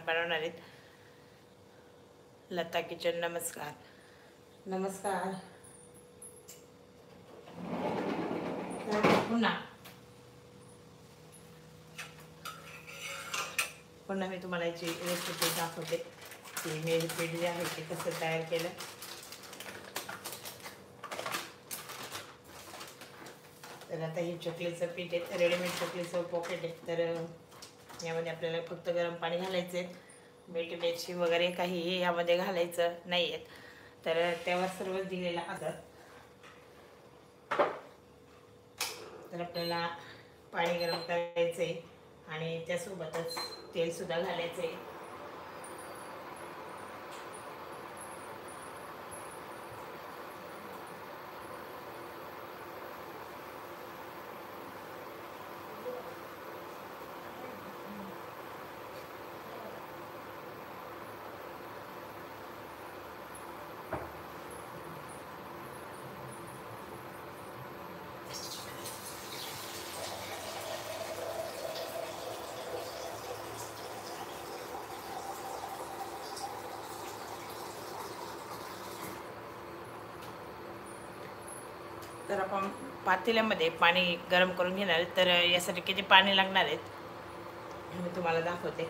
बनवणार आहेत. लता किचन. नमस्कार. नमस्कार. पुन्हा मी तुम्हाला याची रेसिपी दाखवते की मेरी पीठ जे आहे ते कसं तयार केलं. तर आता ही चकलीचं पीठ आहे, रेडीमेड चकलीचं पॉकेट आहे. तर यामध्ये आपल्याला फक्त गरम पाणी घालायचं आहे, मीठ मिरची वगैरे काही यामध्ये घालायचं नाही आहेत. तर तेव्हा सर्व दिलेलं आलं. तर आपल्याला पाणी गरम करायचं आहे आणि त्यासोबतच तेलसुद्धा घालायचं आहे. तर आपण पातेल्यामध्ये पाणी गरम करून घेणार आहे. तर यासाठी किती पाणी लागणार आहेत मी तुम्हाला दाखवते.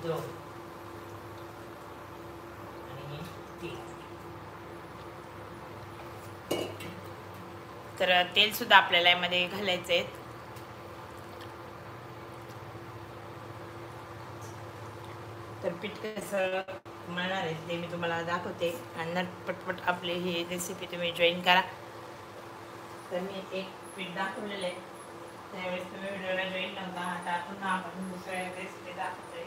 दोन आणि तीन. तर तेल सुद्धा आपल्याला यामध्ये घालायचं आहे. तर पीठ कसं मळणार आहे ते मी तुम्हाला दाखवते आणि पटपट आपली ही रेसिपी तुम्ही जॉईन करा. तर मी एक पीठ दाखवलेलं आहे, त्यावेळेस तुम्ही व्हिडिओला जॉईन नव्हता. आता पुन्हा आपण दुसऱ्या रेसिपी दाखवतोय.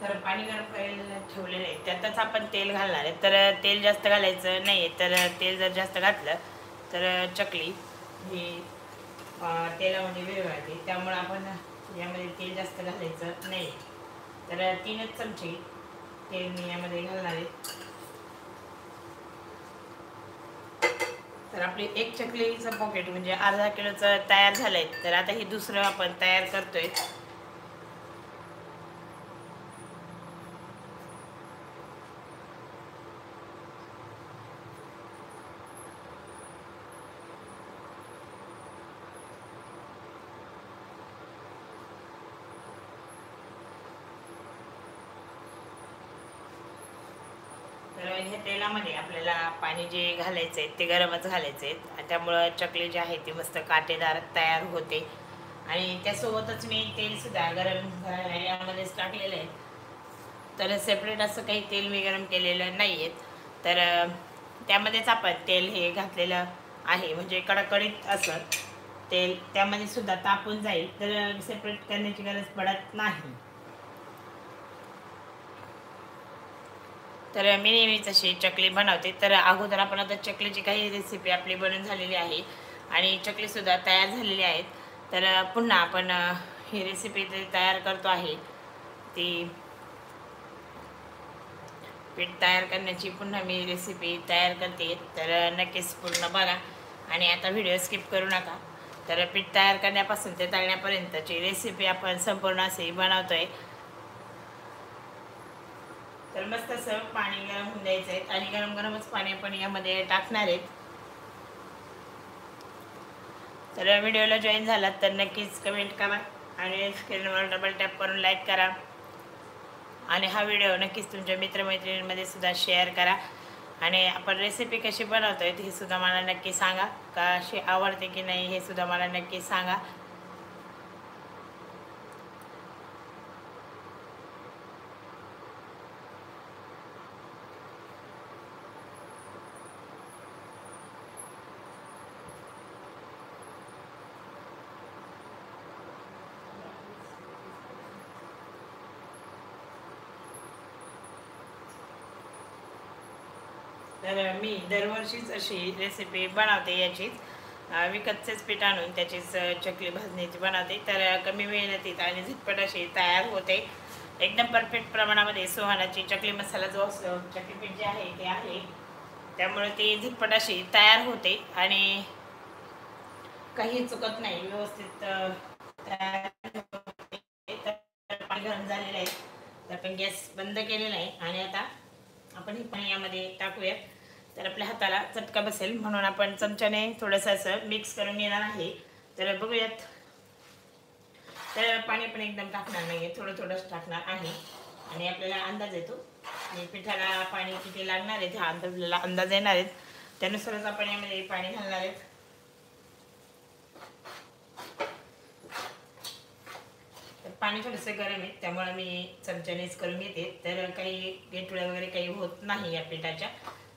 तर पाणी गरम करायला ठेवलेलं आहे, त्यातच आपण तेल घालणार आहे. तर तेल जास्त घालायचं नाही. तर तेल जर जास्त घातलं तर चकली ही तेलामध्ये विरघळते, त्यामुळे आपण यामध्ये तेल जास्त घालायचं नाही. तर 3च चमचे तेल मी यामध्ये घालणार आहे. तर आपली एक चकलीचं पॉकेट म्हणजे अर्धा किलोचं तयार झालं आहे. तर आता हे दुसरं आपण तयार करतोय. तर ह्या तेलामध्ये आपल्याला पाणी जे घालायचं आहे ते गरमच घालायचं आहे. त्यामुळं चकली जी आहे ती मस्त काटेदार तयार होते. आणि त्यासोबतच मी तेलसुद्धा गरम करायला यामध्येच टाकलेलं आहे. तर सेपरेट असं काही तेल मी गरम केलेलं नाही आहे. तर त्यामध्येच आपण तेल हे घातलेलं आहे, म्हणजे कडकडीत असं तेल त्यामध्ये सुद्धा तापून जाईल. तर सेपरेट करण्याची गरज पडत नाही. तर मी नेहमीच अशी चकली बनवते. तर अगोदर आपण आता चकलीची काही रेसिपी आपली बनवून झालेली आहे आणि चकलीसुद्धा तयार झालेली आहेत. तर पुन्हा आपण ही रेसिपी तयार करतो आहे ती पीठ तयार करण्याची पुन्हा मी रेसिपी तयार करते. तर नक्कीच पूर्ण बघा आणि आता व्हिडिओ स्किप करू नका. तर पीठ तयार करण्यापासून ते तळण्यापर्यंतची रेसिपी आपण संपूर्ण असे बनवतोय. तर मस्त असं पाणी गरम होऊन द्यायचं आहे आणि गरम गरमच पाणी आपण यामध्ये टाकणार आहेत. तर व्हिडिओला जॉईन झालात तर नक्कीच कमेंट करा आणि स्क्रीनवर डबल टॅप करून लाईक करा आणि हा व्हिडिओ नक्कीच तुमच्या मित्रमैत्रिणींमध्ये सुद्धा शेअर करा. आणि आपण रेसिपी कशी बनवतोय हे सुद्धा मला नक्की सांगा. कशी आवडते की नाही हे सुद्धा मला नक्की सांगा. तर मी दरवर्षीच अशी रेसिपी बनवते याचीच. विकतचेच पीठ आणून त्याचीच चकली भाजणीची बनवते. तर कमी मेहनतीत आणि झटपट अशी तयार होते. एकदम परफेक्ट प्रमाणामध्ये सुहानाची चकली मसाला जो असतो, चकली पीठ जे आहे ते आहे, त्यामुळे ती झटपट अशी तयार होते आणि काही चुकत नाही, व्यवस्थित तयार होते. तर पाणी गरम झालेलं आहे, तर आपण गॅस बंद केलेला आहे आणि आता आपण हे पाणी यामध्ये टाकूयात. तर आपल्या हाताला चटका बसेल म्हणून आपण चमच्याने थोडंसं असं मिक्स करून घेणार आहे. तर बघूयात. तर पाणी पण एकदम टाकणार नाही, थोडं थोडंच टाकणार आहे आणि आपल्याला अंदाज येतो आणि पिठाला पाणी किती लागणार आहे हा आपल्याला अंदाज येणार आहेत. त्यानुसारच आपण यामध्ये पाणी घालणार आहेत. तर पाणी थोडंसं गरम आहे त्यामुळे मी चमच्यानेच करून घेते. तर काही गेटुळ्या वगैरे काही होत नाही या पिठाच्या,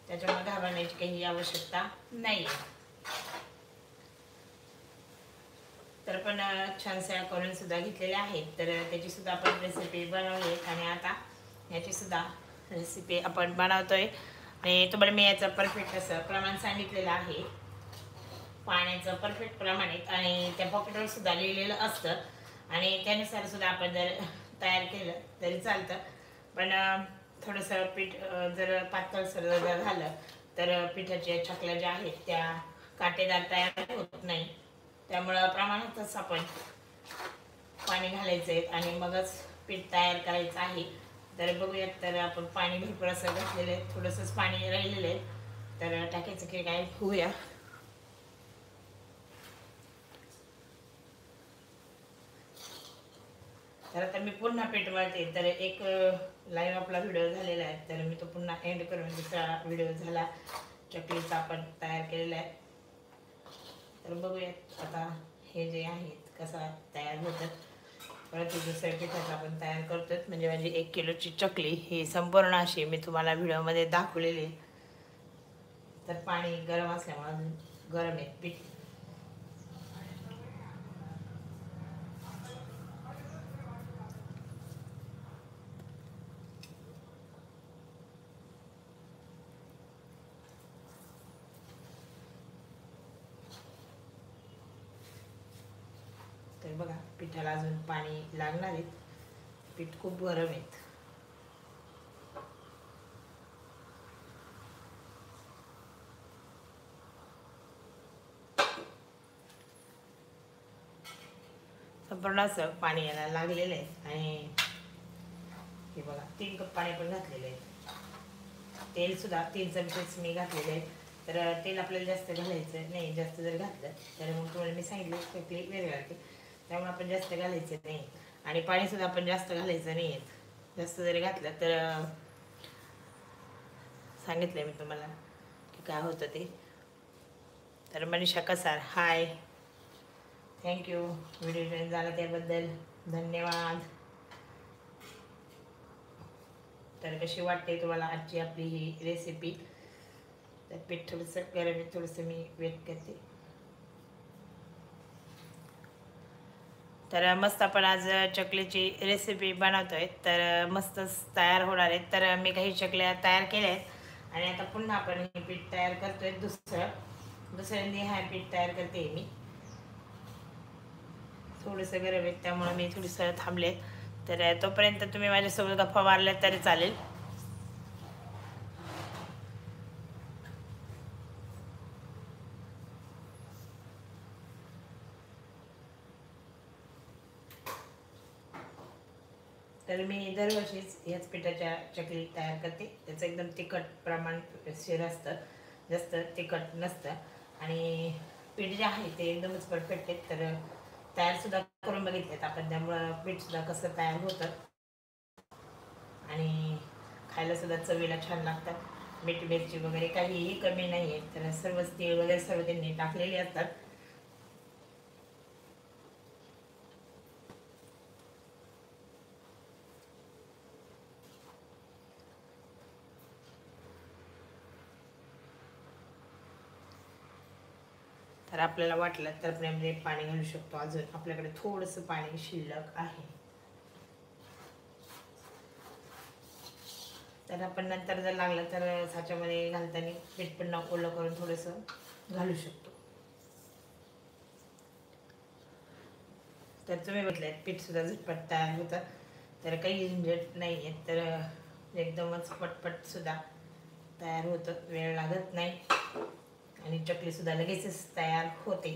त्याच्यामुळे घाबरण्याची काही आवश्यकता नाही आहे. तर पण छानशा करून सुद्धा घेतलेल्या आहेत. तर त्याची सुद्धा आपण रेसिपी बनवली आणि आता याची सुद्धा रेसिपी आपण बनवतोय. आणि तुम्हाला मी याचं परफेक्ट असं प्रमाण सांगितलेलं आहे, पाण्याचं परफेक्ट प्रमाण आहे आणि त्या पॉकेटवर सुद्धा लिहिलेलं असतं आणि त्यानुसार सुद्धा आपण जर तयार केलं तरी चालतं. पण थोडंसं पीठ जर पातळसर जर झालं तर पिठाच्या चकल्या ज्या आहेत त्या काटेदार तयार होत नाही. त्यामुळं प्रमाणातच आपण पाणी घालायचं आहे आणि मगच पीठ तयार करायचं आहे. तर बघूयात. तर आपण पाणी भरपूर असं घातलेलं आहे, थोडंसंच पाणी राहिलेलं आहे, तर टाकायचं की काय होऊया. तर आता मी पुन्हा पीठ मळते. तर एक लाईव्ह आपला व्हिडिओ झालेला आहे, तर मी तो पुन्हा एंड करून दुसरा व्हिडिओ झाला चकलीचा आपण तयार केलेला आहे. तर बघूयात आता हे जे आहेत कसा तयार होतात. परत दुसऱ्या पिठाचा आपण तयार करतोय, म्हणजे माझी 1 किलोची चकली ही संपूर्ण अशी मी तुम्हाला व्हिडिओमध्ये दाखवलेली. तर पाणी गरम असल्यामुळे अजून गरम आहे पीठ. तर बघा पिठाला अजून पाणी लागणार आहे, पीठ खूप गरम आहेत. संपूर्ण असं पाणी यायला लागलेलं आहे आणि हे बघा 3 कप पाणी पण घातलेलं आहे. तेल सुद्धा 3 चमचेच मी घातलेले आहे. तर तेल आपल्याला जास्त घालायचं नाही, जास्त जर घातलं तर मग तुम्हाला मी सांगितलं चकली वेगळी लागते, त्यामुळे आपण जास्त घालायचं नाही. आणि पाणी सुद्धा आपण जास्त घालायचं नाही आहे. जास्त जरी घातलं तर सांगितलं मी तुम्हाला की काय होतं ते. तर मनीषा कसार, हाय, थँक्यू व्हिडिओ जॉईन झाला त्याबद्दल, धन्यवाद. तर कशी वाटते तुम्हाला आजची आपली ही रेसिपी. तर पीठ थोडंसं गरम आहे, थोडंसं मी वेट करते. तर मस्त आपण आज चकलीची रेसिपी बनवतोय. तर मस्तच तयार होणार आहेत. तर मी काही चकल्या तयार केल्या आहेत आणि आता पुन्हा आपण हे पीठ तयार करतोय. दुसऱ्यांदी हा पीठ तयार करते मी. थोडंसं गरम आहे त्यामुळे मी थोडंसं थांबले. तर तोपर्यंत तुम्ही माझ्यासोबत गप्पा मारल्या तरी चालेल. तर मी दरवर्षीच याच पिठाच्या चकली तयार करते. त्याचं एकदम तिखट प्रमाण शिर असतं, जास्त तिखट नसतं आणि पीठ जे आहे ते एकदमच परफेक्ट आहे. तर तयारसुद्धा करून बघितलेत आपण, त्यामुळं पीठसुद्धा कसं तयार होतं आणि खायलासुद्धा चवीला छान लागतात. मीठ मिरची वगैरे काहीही कमी नाही आहे. तर सर्वच तीळ वगैरे सर्व त्यांनी टाकलेले असतात. तर आपल्याला वाटलं तर आपण यामध्ये पाणी घालू शकतो. अजून आपल्याकडे थोडंसं पाणी शिल्लक आहे, तर आपण नंतर जर लागलं तर साच्यामध्ये घालताना पीठ पण ओलं करून थोडंसं घालू शकतो. तर तुम्ही बघितलं पीठसुद्धा झटपट तयार होतं, तर काही झंझट नाही आहे, तर एकदमच पटपटसुद्धा तयार होतं, वेळ लागत नाही आणि चकलीसुद्धा लगेचच तयार होते.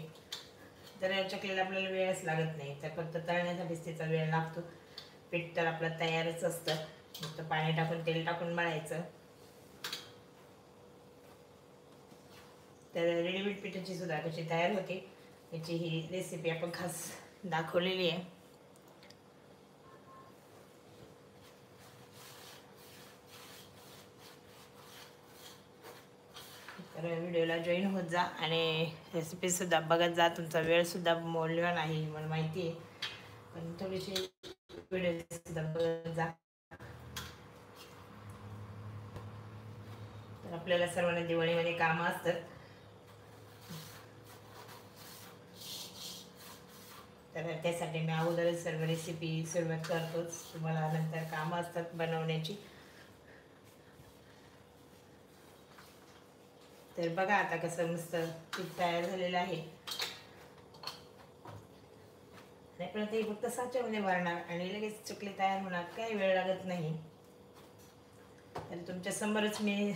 तर चकलीला आपल्याला वेळच लागत नाही, तर फक्त तळण्यासाठीच तिचा वेळ लागतो. पीठ तर आपलं तयारच असतं, फक्त पाणी टाकून तेल टाकून मळायचं. तर रेडीमेड पिठाची सुद्धा कशी तयार होते याची ही रेसिपी आपण खास दाखवलेली आहे. तर व्हिडिओला जॉईन होत जा आणि रेसिपीसुद्धा बघत जा. तुमचा वेळसुद्धा मौल्यवान आहे मला माहिती आहे, पण थोडीशी व्हिडिओसुद्धा बघत जा. तर आपल्याला सर्वांना दिवाळीमध्ये कामं असतात, तर त्यासाठी मी अगोदरच सर्व रेसिपी सुरुवात करतोच. तुम्हाला नंतर कामं असतात बनवण्याची. तर बघा आता कसं मस्त पीठ तयार झालेलं आहे. आणि पण ते फक्त साच्यामध्ये भरणार आणि लगेच चकली तयार होणार, काही वेळ लागत नाही. तर तुमच्या समोरच मी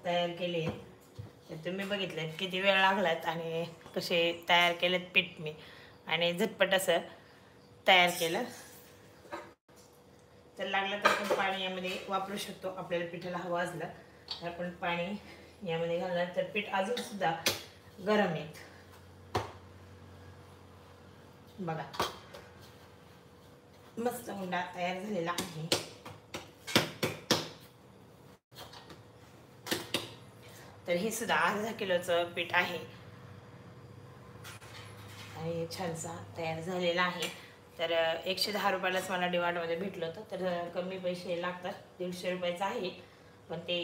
तयार केले, तर तुम्ही बघितलेत किती वेळ लागलात आणि कसे तयार केलेत पीठ मी, आणि झटपट असं तयार केलं. तर लागलं तर आपण पाणी यामध्ये वापरू शकतो, आपल्याला पिठाला हवं असलं तर आपण पाणी यामध्ये घालणार. तर पीठ अजून सुद्धा गरम आहेत बघा, मस्त उंडा तयार झालेला आहे. तर हे सुद्धा अर्धा किलोचं पीठ आहे आणि छानसा तयार झालेला आहे. तर 110 रुपयालाच मला डिमार्टमध्ये भेटलं होतं, तर कमी पैसे लागतात, 150 रुपयाचं आहे, पण ते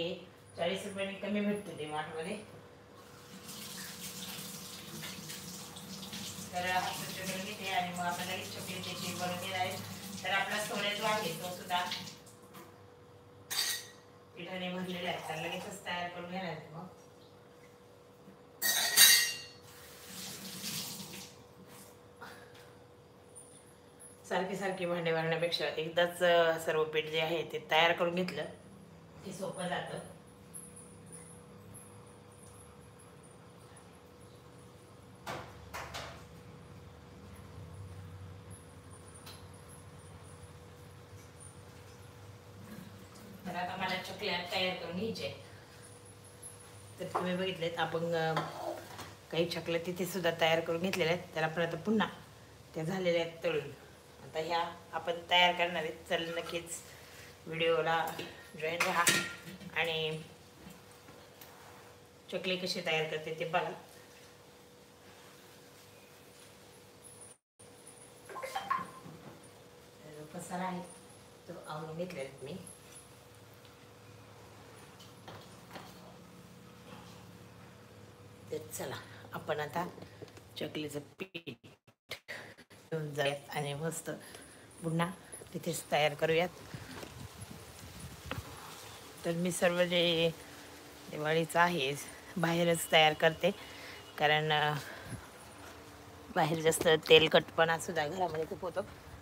40 रुपयाने कमी भेटतं डिमार्टमध्ये. तर हा स्वच्छ करून घेते आणि मग आपण लगेच चकली त्याची बनवून घेणार आहे. तर आपला स्टोरेज जो आहे तो सुद्धा पिठाने भरलेला आहे, तर लगेचच तयार करून घेणार आहे. मग सारखी सारखी भांडे भरण्यापेक्षा एकदाच सर्व पीठ जे आहे ते तयार करून घेतलं की सोपं जातं. तर आता मला चकल्या तयार करून घ्यायचे. तर तुम्ही बघितलेत आपण काही चकल्या तिथे सुद्धा तयार करून घेतलेल्या आहेत, तर आपण आता पुन्हा त्या झालेल्या आहेत तळून. आता ह्या आपण तयार करणार आहेत, चल नक्कीच व्हिडिओला जॉईन राहा आणि चकली कशी तयार करते ते बघा. पसारा आहे तो आवरून घेतलेला मी. तर चला आपण आता चकलीचं पीठ घेऊन जाऊयात आणि मस्त पुन्हा तिथेच तयार करूयात. तर मी सर्व जे दिवाळीचं आहे बाहेरच तयार करते, कारण बाहेर जास्त तेलकटपणा सुद्धा घरामध्ये खूप होतो,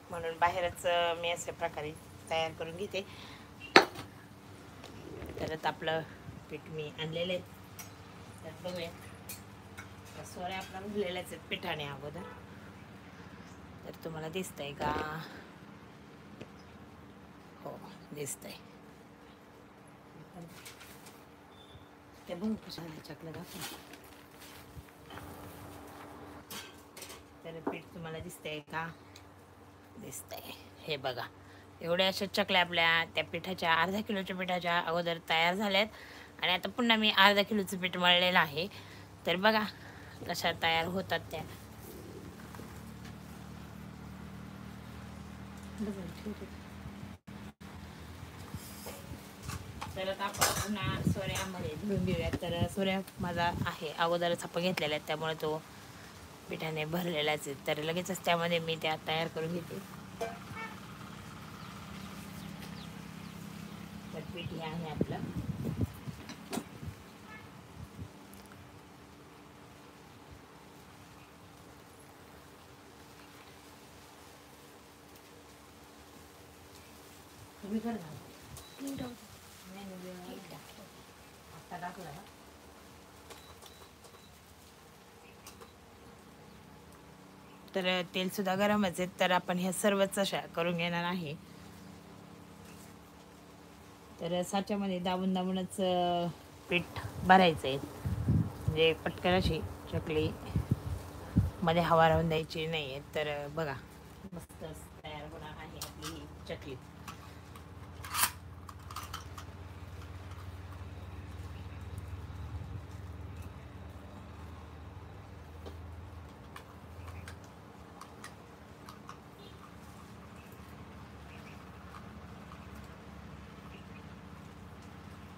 म्हणून बाहेरच मी अशा प्रकारे तयार करून घेते. तर आपलं पीठ मी आणलेलं आहे, तर बघूया. सोऱ्या आपला भरलेल्याच आहेत पिठाने अगोदर, तर तुम्हाला दिसतंय का? हो दिसतंय. ते बघू कशाला चकलं दाखव. तर पीठ तुम्हाला दिसतंय का? दिसतंय. हे बघा, एवढ्या अशा चकल्या आपल्या त्या पिठाच्या अर्धा किलोच्या पिठाच्या अगोदर तयार झाल्यात आणि आता पुन्हा मी अर्धा किलोचं पीठ मळलेलं आहे. तर बघा कशा तयार होतात त्या. तर आता आपण पुन्हा सोऱ्यामध्ये धुवून घेऊयात. तर सोऱ्या माझा आहे अगोदरच आपण घेतलेला आहे, त्यामुळे तो पिठाने भरलेलाच आहे. तर लगेचच त्यामध्ये मी त्या तयार करून घेते. तर पीठ हे आहे आपलं. तुम्ही कर ना. नाही, आता टाकलं ना. तर तेल सुद्धा गरमच आहे, तर आपण ह्या सर्वच अशा करून घेणार आहे. तर साच्यामध्ये दाबून दाबूनच पीठ भरायचं आहे, म्हणजे पटकन अशी चकली मध्ये हवा राहून द्यायची नाही आहे. तर बघा मस्त तयार होणार आहे आपली ही चकली.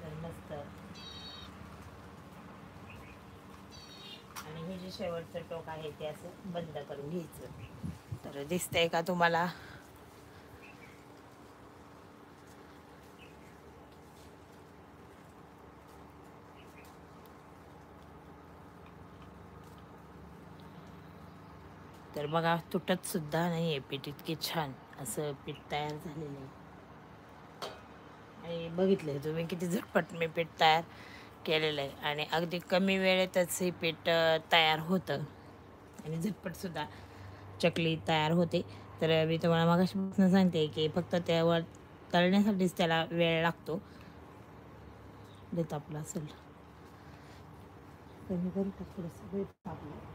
तर मस्त. आणि हे जे शेवटचं टोक आहे ते असं बंद करून घ्यायचं. तर दिसतंय का तुम्हाला? तर बघा तुटत सुद्धा नाही आहे पीठ, इतके छान असं पीठ तयार झालेलं आहे. आणि बघितलं तुम्ही किती झटपट मी पीठ तयार केलेलं आहे, आणि अगदी कमी वेळेतच हे पीठ तयार होतं आणि झटपटसुद्धा चकली तयार होते. तर मी तुम्हाला मागाशीपासून सांगते की फक्त त्यावर तळण्यासाठीच त्याला वेळ लागतो. देत आपलं असेल कमी करू का थोडंसं वेळ आपलं.